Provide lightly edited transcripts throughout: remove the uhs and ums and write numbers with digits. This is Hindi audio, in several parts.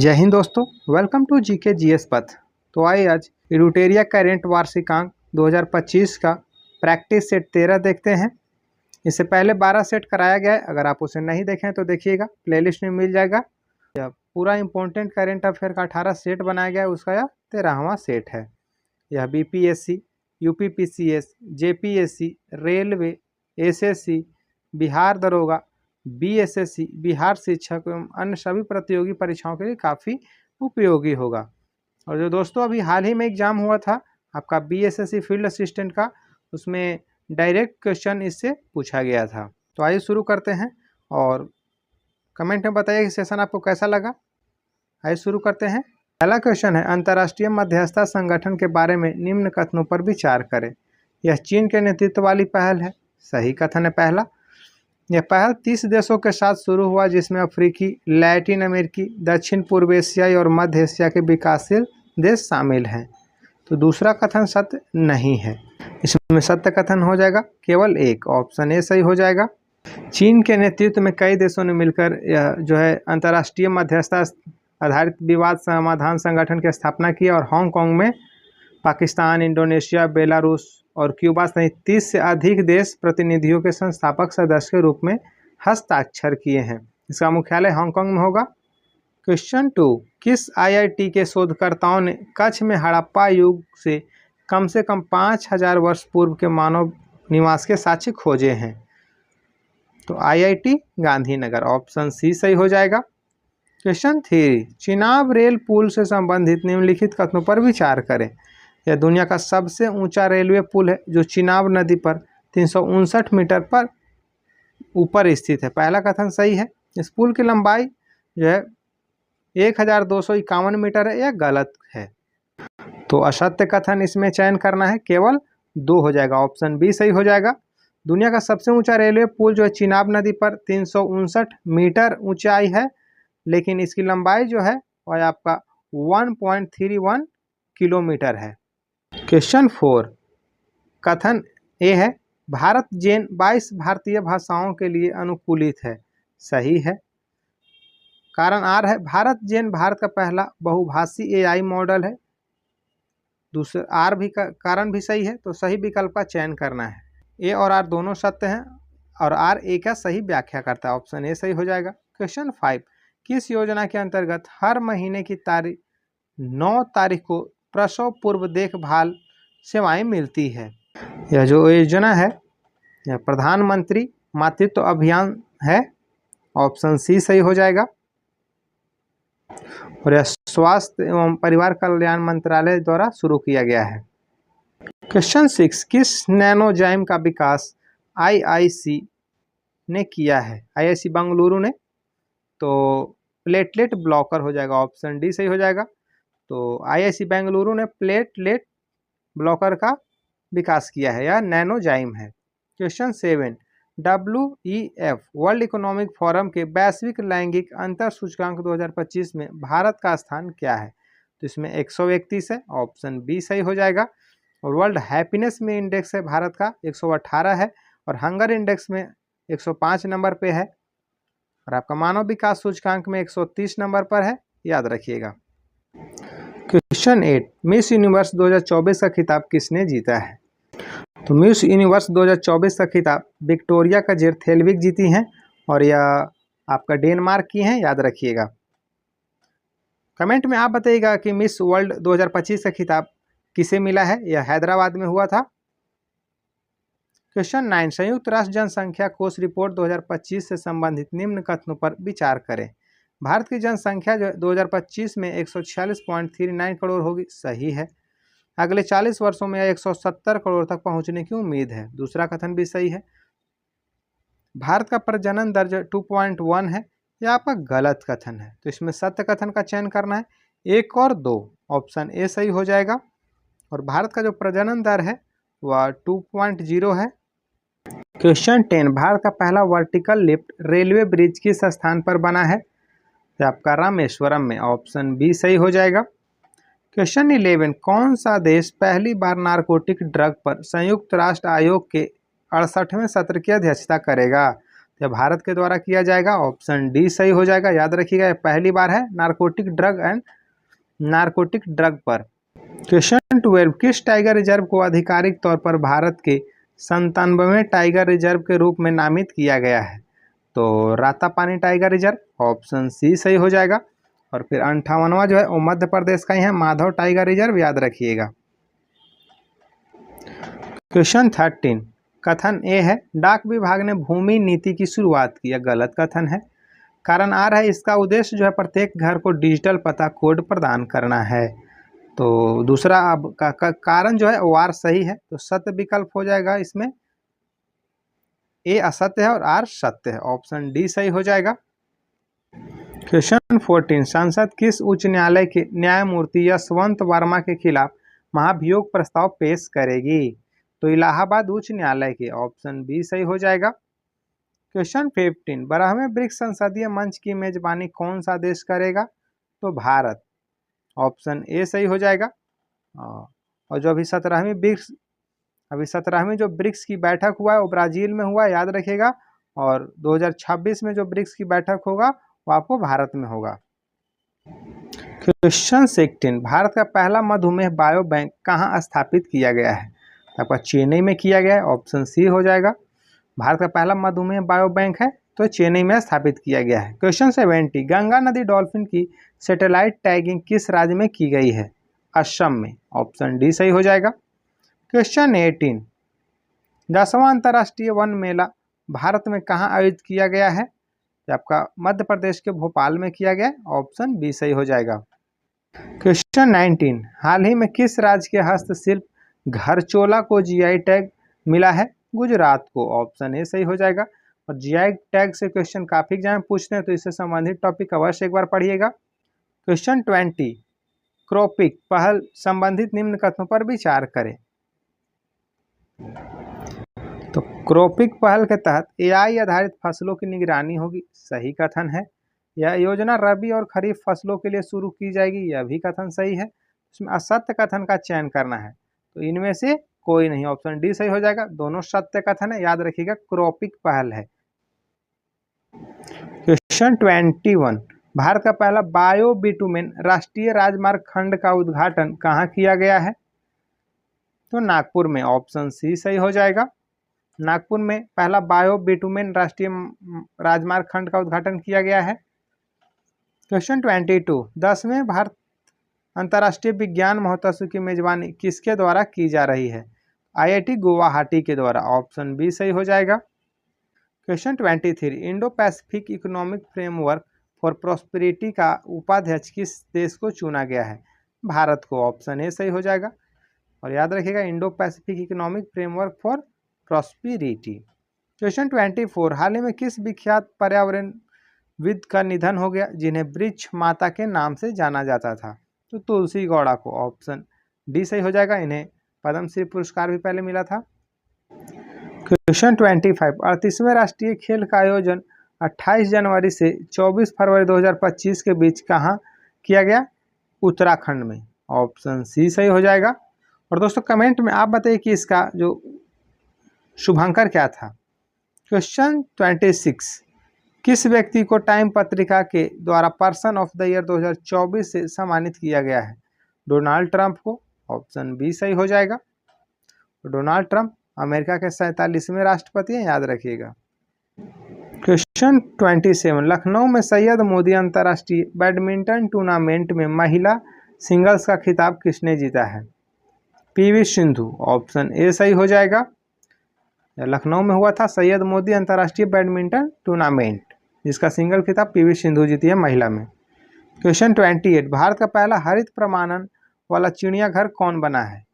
जय हिंद दोस्तों, वेलकम टू जीके जीएस पथ। तो आइए आज इरूटेरिया करेंट वार्षिकांक 2025 का प्रैक्टिस सेट 13 देखते हैं। इससे पहले 12 सेट कराया गया है, अगर आप उसे नहीं देखें तो देखिएगा, प्लेलिस्ट में मिल जाएगा। यह पूरा इम्पोर्टेंट करेंट अफेयर का 18 सेट बनाया गया है, उसका यह 13वां सेट है। यह BPSC, UPPCS, JPSC, railway, SSC, Bihar दरोगा, बीएसएससी, बिहार शिक्षक एवं अन्य सभी प्रतियोगी परीक्षाओं के लिए काफ़ी उपयोगी होगा। और जो दोस्तों अभी हाल ही में एग्जाम हुआ था आपका बीएसएससी फील्ड असिस्टेंट का, उसमें डायरेक्ट क्वेश्चन इससे पूछा गया था। तो आइए शुरू करते हैं और कमेंट में बताइए कि सेशन आपको कैसा लगा। आइए शुरू करते हैं। पहला क्वेश्चन है, अंतर्राष्ट्रीय मध्यस्थता संगठन के बारे में निम्न कथनों पर विचार करें। यह चीन के नेतृत्व वाली पहल है, सही कथन है पहला। यह पहल 30 देशों के साथ शुरू हुआ, जिसमें अफ्रीकी, लैटिन अमेरिकी, दक्षिण पूर्व एशियाई और मध्य एशिया के विकासशील देश शामिल हैं। तो दूसरा कथन सत्य नहीं है, इसमें सत्य कथन हो जाएगा केवल एक, ऑप्शन ए सही हो जाएगा। चीन के नेतृत्व में कई देशों ने मिलकर यह जो है अंतर्राष्ट्रीय मध्यस्थता आधारित विवाद समाधान संगठन की स्थापना की और हांगकांग में पाकिस्तान, इंडोनेशिया, बेलारूस और क्यूबा सहित 30 से अधिक देश प्रतिनिधियों के संस्थापक सदस्य के रूप में हस्ताक्षर किए हैं। इसका मुख्यालय हांगकांग में होगा। क्वेश्चन 2, किस आईआईटी के शोधकर्ताओं ने कच्छ में हड़प्पा युग से कम 5000 वर्ष पूर्व के मानव निवास के साक्ष्य खोजे हैं? तो आईआईटी गांधीनगर, ऑप्शन सी सही हो जाएगा। क्वेश्चन 3, चिनाब रेल पुल से संबंधित निम्नलिखित कथनों पर विचार करें। यह दुनिया का सबसे ऊंचा रेलवे पुल है, जो चिनाब नदी पर 359 मीटर पर ऊपर स्थित है। पहला कथन सही है। इस पुल की लंबाई जो है 1251 मीटर है, यह गलत है। तो असत्य कथन इसमें चयन करना है, केवल 2 हो जाएगा, ऑप्शन बी सही हो जाएगा। दुनिया का सबसे ऊंचा रेलवे पुल जो है चिनाब नदी पर 359 मीटर ऊंचाई है, लेकिन इसकी लंबाई जो है वह आपका 1.31 किलोमीटर है। क्वेश्चन 4, कथन ए है, भारत जेन 22 भारतीय भाषाओं के लिए अनुकूलित है, सही है। कारण आर है, भारत जेन भारत का पहला बहुभाषी एआई मॉडल है। दूसरा आर भी कारण भी सही है, तो सही विकल्प का चयन करना है। ए और आर दोनों सत्य हैं और आर ए का सही व्याख्या करता है, ऑप्शन ए सही हो जाएगा। क्वेश्चन 5, किस योजना के अंतर्गत हर महीने की 9 तारीख को प्रसव पूर्व देखभाल सेवाएं मिलती है? यह जो योजना है यह प्रधानमंत्री मातृत्व अभियान है, ऑप्शन सी सही हो जाएगा। और यह स्वास्थ्य एवं परिवार कल्याण मंत्रालय द्वारा शुरू किया गया है। क्वेश्चन 6, किस नैनोजाइम का विकास आईआईसी ने किया है? आईआईसी बेंगलुरु ने। तो प्लेटलेट ब्लॉकर हो जाएगा, ऑप्शन डी सही हो जाएगा। तो आईआईसी बेंगलुरु ने प्लेटलेट ब्लॉकर का विकास किया है, यह नैनोजाइम है। Question 7, WEF world economic forum के वैश्विक लैंगिक अंतर सूचकांक 2025 में भारत का स्थान क्या है? तो इसमें 131 है, ऑप्शन बी सही हो जाएगा। और वर्ल्ड हैप्पीनेस में इंडेक्स है भारत का 118 है, और हंगर इंडेक्स में 105 नंबर पे है, और आपका मानव विकास सूचकांक में 130 नंबर पर है, याद रखिएगा। क्वेश्चन 8, मिस यूनिवर्स 2024 का खिताब किसने जीता है? तो मिस यूनिवर्स 2024 का खिताब विक्टोरिया का जेरथेलविक जीती हैं, और यह आपका डेनमार्क की हैं, याद रखिएगा। कमेंट में आप बताइएगा कि मिस वर्ल्ड 2025 का खिताब किसे मिला है? यह हैदराबाद में हुआ था। क्वेश्चन 9, संयुक्त राष्ट्र जनसंख्या कोष रिपोर्ट 2025 से संबंधित निम्न कथनों पर विचार करें। भारत की जनसंख्या जो 2025 में 146.39 करोड़ होगी, सही है। अगले 40 वर्षों में 170 करोड़ तक पहुंचने की उम्मीद है, दूसरा कथन भी सही है। भारत का प्रजनन दर 2.1 है, यह आपका गलत कथन है, तो इसमें सत्य कथन का चयन करना है, 1 और 2, ऑप्शन ए सही हो जाएगा। और भारत का जो प्रजनन दर है वह 2.0 है। क्वेश्चन 10, भारत का पहला वर्टिकल लिफ्ट रेलवे ब्रिज किस स्थान पर बना है? तो आपका रामेश्वरम में, ऑप्शन बी सही हो जाएगा। क्वेश्चन 11, कौन सा देश पहली बार नारकोटिक ड्रग पर संयुक्त राष्ट्र आयोग के 68वें सत्र की अध्यक्षता करेगा? यह भारत के द्वारा किया जाएगा। ऑप्शन डी सही हो जाएगा, याद रखिएगा यह पहली बार है नारकोटिक ड्रग पर। क्वेश्चन 12, किस टाइगर रिजर्व को आधिकारिक तौर पर भारत के 97वें टाइगर रिजर्व के रूप में नामित किया गया है? तो Ratapani tiger reserve, option C सही हो जाएगा। और फिर 58वां जो है वो मध्य प्रदेश का ही है, माधव टाइगर रिजर्व, याद रखिएगा। क्वेश्चन 13, कथन ए है डाक विभाग ने भूमि नीति की शुरुआत की, यह गलत कथन है। कारण आर है इसका उद्देश्य जो है प्रत्येक घर को डिजिटल पता कोड प्रदान करना है। तो दूसरा अब कारण जो है वो आर सही है, तो सत्य विकल्प हो जाएगा इसमें। ए असत्य है और आर सत्य है, ऑप्शन डी सही हो जाएगा। क्वेश्चन 14, संसद किस उच्च न्यायालय के न्यायमूर्ति यशवंत वर्मा के खिलाफ महाभियोग प्रस्ताव पेश करेगी? तो इलाहाबाद उच्च न्यायालय के, ऑप्शन बी सही हो जाएगा। क्वेश्चन 15, 12वें ब्रिक्स संसदीय मंच की मेजबानी कौन सा देश करेगा? तो भारत, ऑप्शन ए सही हो जाएगा। और जो अभी 17वीं जो ब्रिक्स की बैठक हुआ है वो ब्राजील में हुआ है, याद रखिएगा। और 2026 में जो ब्रिक्स की बैठक होगा वो आपको भारत में होगा। क्वेश्चन 16, भारत का पहला मधुमेह बायो बैंक कहाँ स्थापित किया गया है? आपका चेन्नई में किया गया है, ऑप्शन सी हो जाएगा। भारत का पहला मधुमेह बायो बैंक है तो चेन्नई में स्थापित किया गया है। क्वेश्चन 70, गंगा नदी डॉल्फिन की सैटेलाइट टैगिंग किस राज्य में की गई है? असम में, ऑप्शन डी सही हो जाएगा। क्वेश्चन 18, 10वां अंतर्राष्ट्रीय वन मेला भारत में कहाँ आयोजित किया गया है? आपका मध्य प्रदेश के भोपाल में किया गया, ऑप्शन बी सही हो जाएगा। क्वेश्चन 19, हाल ही में किस राज्य के हस्तशिल्प घरचोला को जीआई टैग मिला है? गुजरात को, ऑप्शन ए सही हो जाएगा। और जीआई टैग से क्वेश्चन काफी एग्जाम पूछते हैं तो इससे संबंधित टॉपिक अवश्य एक बार पढ़िएगा। क्वेश्चन 20, क्रॉपिंग पहल संबंधित निम्न कथनों पर विचार करें। तो क्रॉपिंग पहल के तहत एआई आधारित फसलों की निगरानी होगी, सही कथन है। यह योजना रबी और खरीफ फसलों के लिए शुरू की जाएगी, यह भी कथन सही है। इसमें असत्य कथन का चयन करना है, तो इनमें से कोई नहीं, ऑप्शन डी सही हो जाएगा। दोनों सत्य कथन है, याद रखिएगा क्रॉपिंग पहल है। क्वेश्चन 21, भारत का पहला बायो बिटुमेन राष्ट्रीय राजमार्ग खंड का उद्घाटन कहाँ किया गया है? तो नागपुर में, ऑप्शन सी सही हो जाएगा। नागपुर में पहला बायो बिटुमेन राष्ट्रीय राजमार्ग खंड का उद्घाटन किया गया है। क्वेश्चन 22, 10वें भारत अंतर्राष्ट्रीय विज्ञान महोत्सव की मेजबानी किसके द्वारा की जा रही है? आईआईटी गुवाहाटी के द्वारा, ऑप्शन बी सही हो जाएगा। Question 23, Indo Pacific economic framework for prosperity का उपाध्यक्ष किस देश को चुना गया है? भारत को, ऑप्शन ए सही हो जाएगा। और याद रखिएगा Indo Pacific economic framework for prosperity. Question 24, हाल ही में किस विख्यात पर्यावरणविद का निधन हो गया जिन्हें वृक्ष माता के नाम से जाना जाता था? तो तुलसी गौड़ा को, ऑप्शन डी सही हो जाएगा। इन्हें पद्मश्री पुरस्कार भी पहले मिला था। क्वेश्चन 25, 38वें राष्ट्रीय खेल का आयोजन 28 जनवरी से 24 फरवरी 2025 के बीच कहाँ किया गया? उत्तराखंड में, ऑप्शन सी सही हो जाएगा। और दोस्तों कमेंट में आप बताइए कि इसका जो शुभांकर क्या था। क्वेश्चन 26, किस व्यक्ति को टाइम पत्रिका के द्वारा पर्सन ऑफ द ईयर 2024 से सम्मानित किया गया है? डोनाल्ड ट्रंप को, ऑप्शन बी सही हो जाएगा। डोनाल्ड ट्रंप अमेरिका के 47वें राष्ट्रपति हैं, याद रखिएगा। क्वेश्चन 27, लखनऊ में सैयद मोदी अंतर्राष्ट्रीय बैडमिंटन टूर्नामेंट में महिला सिंगल्स का खिताब किसने जीता है? पीवी सिंधु, ऑप्शन ए सही हो जाएगा। लखनऊ में हुआ था सैयद मोदी अंतर्राष्ट्रीय बैडमिंटन टूर्नामेंट, जिसका सिंगल खिताब पीवी सिंधु जीती है महिला में। क्वेश्चन 28, भारत का पहला हरित प्रमाणन वाला चिड़ियाघर कौन बना है?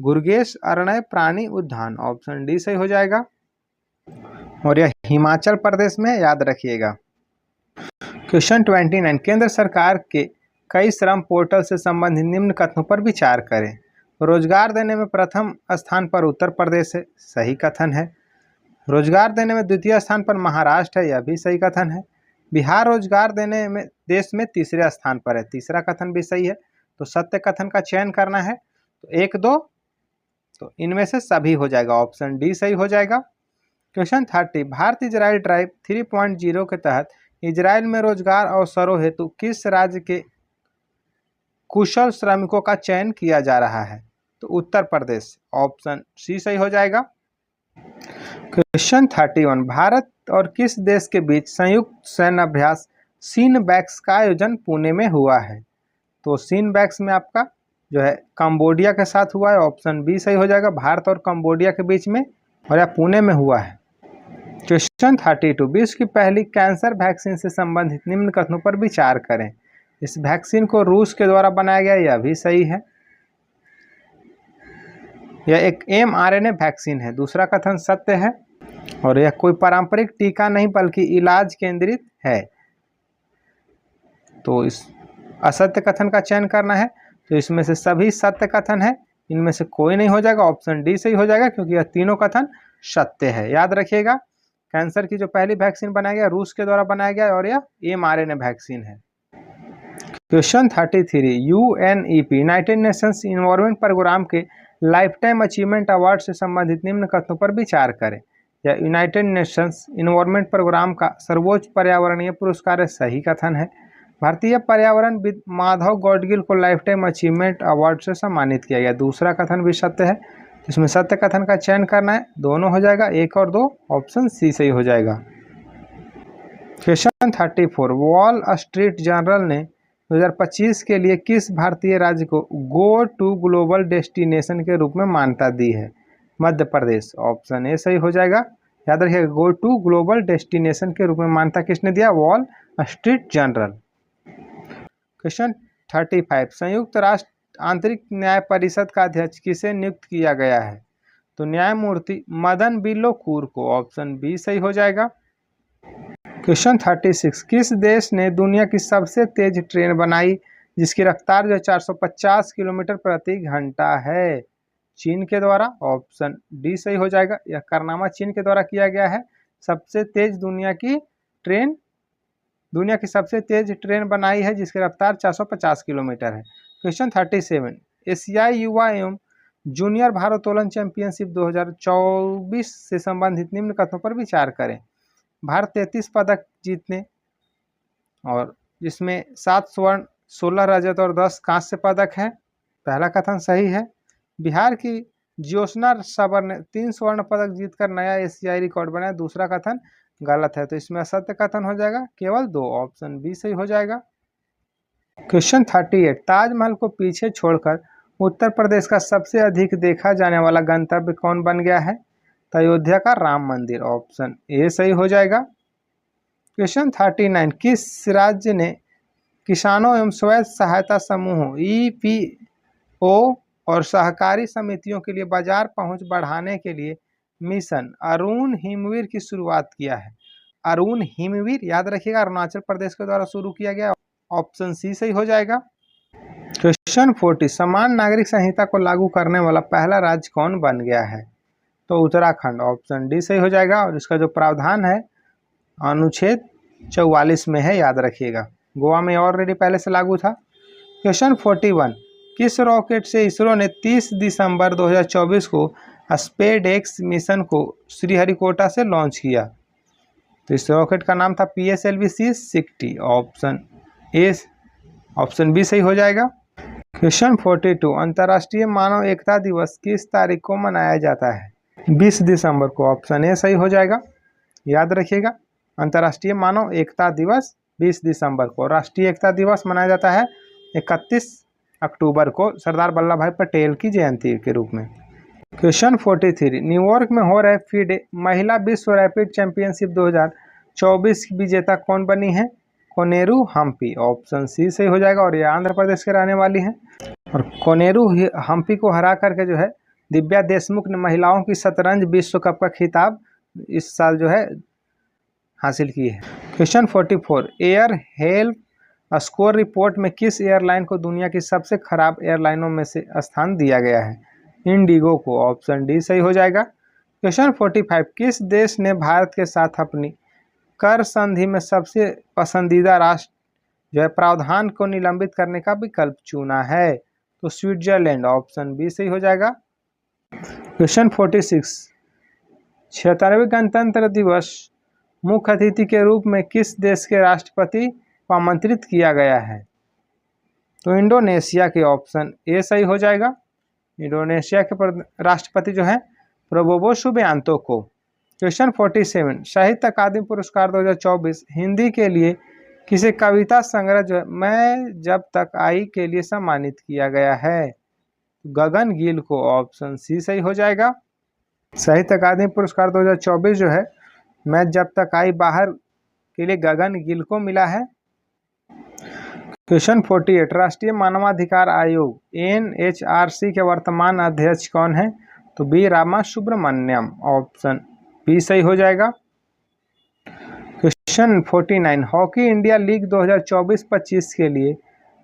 गुरगेश अरण्य प्राणी उद्यान, ऑप्शन डी सही हो जाएगा। और यह हिमाचल प्रदेश में, याद रखिएगा। क्वेश्चन 29, केंद्र सरकार के कई श्रम पोर्टल से संबंधित निम्न कथनों पर विचार करें। रोजगार देने में प्रथम स्थान पर उत्तर प्रदेश है, सही कथन है। रोजगार देने में द्वितीय स्थान पर महाराष्ट्र है, यह भी सही कथन है। बिहार रोजगार देने में देश में तीसरे स्थान पर है, तीसरा कथन भी सही है। तो सत्य कथन का चयन करना है, तो 1, 2, तो इनमें से सभी हो जाएगा, ऑप्शन डी सही हो जाएगा। क्वेश्चन 30, भारत इजराइल ड्राइव 3.0 के तहत इजराइल में रोजगार अवसरों हेतु किस राज्य के कुशल श्रमिकों का चयन किया जा रहा है? तो उत्तर प्रदेश, ऑप्शन सी सही हो जाएगा। क्वेश्चन 31, भारत और किस देश के बीच संयुक्त सैन्य अभ्यास सीनबैक्स का आयोजन पुणे में हुआ है? तो सीनबैक्स में आपका जो है कंबोडिया के साथ हुआ है, ऑप्शन बी सही हो जाएगा। भारत और कंबोडिया के बीच में और यह पुणे में हुआ है। क्वेश्चन 32, विश्व की पहली कैंसर वैक्सीन से संबंधित निम्न कथनों पर विचार करें। इस वैक्सीन को रूस के द्वारा बनाया गया, यह भी सही है। यह एक mRNA वैक्सीन है। दूसरा कथन सत्य है और यह कोई पारंपरिक टीका नहीं बल्कि इलाज केंद्रित है। तो इस असत्य कथन का चयन करना है, तो इसमें से सभी सत्य कथन है, इनमें से कोई नहीं हो जाएगा, ऑप्शन डी सही हो जाएगा क्योंकि यह तीनों कथन सत्य है। याद रखिएगा, कैंसर की जो पहली वैक्सीन बनाया गया रूस के द्वारा बनाया गया और यह mRNA वैक्सीन है। Question 33, UNEP united nations environment programme के लाइफ टाइम अचीवमेंट अवार्ड से संबंधित निम्न कथनों पर विचार करें। यह यूनाइटेड नेशंस इन्वायरमेंट प्रोग्राम का सर्वोच्च पर्यावरणीय पुरस्कार है, सही कथन है। भारतीय पर्यावरणविद माधव गौडगिल को लाइफ टाइम अचीवमेंट अवार्ड से सम्मानित किया गया। दूसरा कथन भी सत्य है, इसमें सत्य कथन का चयन करना है, दोनों हो जाएगा, 1 और 2, ऑप्शन सी सही हो जाएगा। क्वेश्चन 34, वॉल स्ट्रीट जर्नल ने 2025 के लिए किस भारतीय राज्य को गो टू ग्लोबल डेस्टिनेशन के रूप में मान्यता दी है? मध्य प्रदेश, ऑप्शन ए सही हो जाएगा। याद रखिएगा, गो टू ग्लोबल डेस्टिनेशन के रूप में मान्यता किसने दिया? Wall street journal. क्वेश्चन 35, संयुक्त राष्ट्र आंतरिक न्याय परिषद का अध्यक्ष किसे नियुक्त किया गया है? तो न्यायमूर्ति मदन बी लोकुर को, ऑप्शन बी सही हो जाएगा। क्वेश्चन 36, किस देश ने दुनिया की सबसे तेज ट्रेन बनाई जिसकी रफ्तार जो 450 किलोमीटर प्रति घंटा है? चीन के द्वारा, ऑप्शन डी सही हो जाएगा। यह कारनामा चीन के द्वारा किया गया है। सबसे तेज दुनिया की सबसे तेज ट्रेन बनाई है जिसकी रफ्तार 450 किलोमीटर है। क्वेश्चन 37, एशियाई युवा एवं जूनियर भारोत्तोलन चैंपियनशिप 2024 से संबंधित निम्न कथनों पर विचार करें। भारत 33 पदक जीतने और जिसमें 7 स्वर्ण, 16 रजत और 10 कांस्य पदक हैं, पहला कथन सही है। बिहार की ज्योत्सना सबर ने 3 स्वर्ण पदक जीतकर नया एशियाई रिकॉर्ड बनाया, दूसरा कथन गलत है, तो इसमें असत्य कथन हो जाएगा, केवल 2, ऑप्शन बी सही हो जाएगा। क्वेश्चन 38, ताजमहल को पीछे छोड़कर उत्तर प्रदेश का सबसे अधिक देखा जाने वाला गंतव्य कौन बन गया है? तो अयोध्या का राम मंदिर, ऑप्शन ए सही हो जाएगा। क्वेश्चन 39, किस राज्य ने किसानों एवं स्वयं सहायता समूहों EPO और सहकारी समितियों के लिए बाजार पहुंच बढ़ाने के लिए मिशन अरुण हिमवीर की शुरुआत किया है? अरुण हिमवीर, याद रखिएगा, अरुणाचल प्रदेश के द्वारा शुरू किया गया, ऑप्शन सी सही हो जाएगा। क्वेश्चन 40, समान नागरिक संहिता को लागू करने वाला पहला राज्य कौन बन गया है? तो उत्तराखंड, ऑप्शन डी सही हो जाएगा। और इसका जो प्रावधान है अनुच्छेद 44 में है, याद रखिएगा। गोवा में ऑलरेडी पहले से लागू था। क्वेश्चन 41, किस रॉकेट से इसरो ने 30 दिसंबर 2024 को स्पेसएक्स मिशन को श्रीहरिकोटा से लॉन्च किया? तो इस रॉकेट का नाम था PSLV-C60, ऑप्शन बी सही हो जाएगा। क्वेश्चन 42, अंतर्राष्ट्रीय मानव एकता दिवस किस तारीख को मनाया जाता है? 20 दिसंबर को, ऑप्शन ए सही हो जाएगा। याद रखिएगा, अंतर्राष्ट्रीय मानव एकता दिवस 20 दिसंबर को। राष्ट्रीय एकता दिवस मनाया जाता है 31 अक्टूबर को, सरदार वल्लभ भाई पटेल की जयंती के रूप में। क्वेश्चन 43, न्यूयॉर्क में हो रहे FIDE महिला विश्व रैपिड चैंपियनशिप 2024 की विजेता कौन बनी है? कोनेरू हम्पी, ऑप्शन सी सही हो जाएगा। और ये आंध्र प्रदेश के रहने वाली हैं। और कोनेरू हम्पी को हरा करके जो है दिव्या देशमुख ने महिलाओं की शतरंज विश्व कप का खिताब इस साल जो है हासिल की है। Question 44, air health score report में किस एयरलाइन को दुनिया की सबसे खराब एयरलाइनों में से स्थान दिया गया है? इंडिगो को, ऑप्शन डी सही हो जाएगा। क्वेश्चन 45, किस देश ने भारत के साथ अपनी कर संधि में सबसे पसंदीदा राष्ट्र जो है प्रावधान को निलंबित करने का विकल्प चुना है? तो स्विट्जरलैंड, ऑप्शन बी सही हो जाएगा। क्वेश्चन 46, 76वें गणतंत्र दिवस मुख्य अतिथि के रूप में किस देश के राष्ट्रपति को आमंत्रित किया गया है? तो इंडोनेशिया के ऑप्शन ए सही हो जाएगा। इंडोनेशिया के राष्ट्रपति जो है प्रबोवो सुबियांतो को। क्वेश्चन 47, साहित्य अकादमी पुरस्कार 2024 हिंदी के लिए किसे कविता संग्रह जो है मैं जब तक आई के लिए सम्मानित किया गया है? गगन गिल को। ऑप्शन सी सही हो जाएगा। साहित्य अकादमी पुरस्कार 2024 जो है मैं जब तक आई बाहर के लिए गगन गिल को मिला है। क्वेश्चन 48, राष्ट्रीय मानवाधिकार आयोग NHRC के वर्तमान अध्यक्ष कौन है? तो B Rama Subramanyam. Option B सही हो जाएगा। क्वेश्चन 49, हॉकी इंडिया लीग 2024-25 के लिए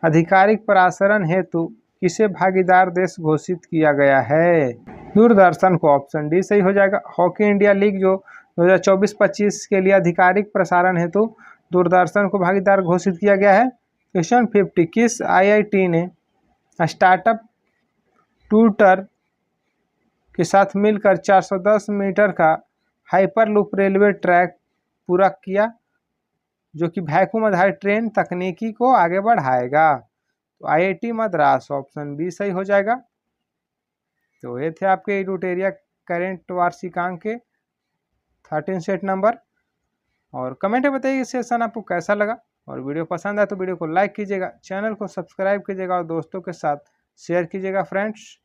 आधिकारिक प्रसारण हेतु किसे भागीदार देश घोषित किया गया है? दूरदर्शन को। ऑप्शन डी सही हो जाएगा। हॉकी इंडिया लीग जो 2024-25 के लिए आधिकारिक प्रसारण हेतु दूरदर्शन को भागीदार घोषित किया गया है। क्वेश्चन 50, किस IIT ने स्टार्टअप ट्यूटर के साथ मिलकर 410 मीटर का हाइपरलूप रेलवे ट्रैक पूरा किया जो कि वैक्यूम आधारित ट्रेन तकनीकी को आगे बढ़ाएगा? तो IIT मद्रास। ऑप्शन बी सही हो जाएगा। तो ये थे आपके इरूटेरिया करेंट वार्षिकांक के 13 सेट नंबर। और कमेंट में बताइए सेशन आपको कैसा लगा, और वीडियो पसंद आए तो वीडियो को लाइक कीजिएगा, चैनल को सब्सक्राइब कीजिएगा और दोस्तों के साथ शेयर कीजिएगा फ्रेंड्स।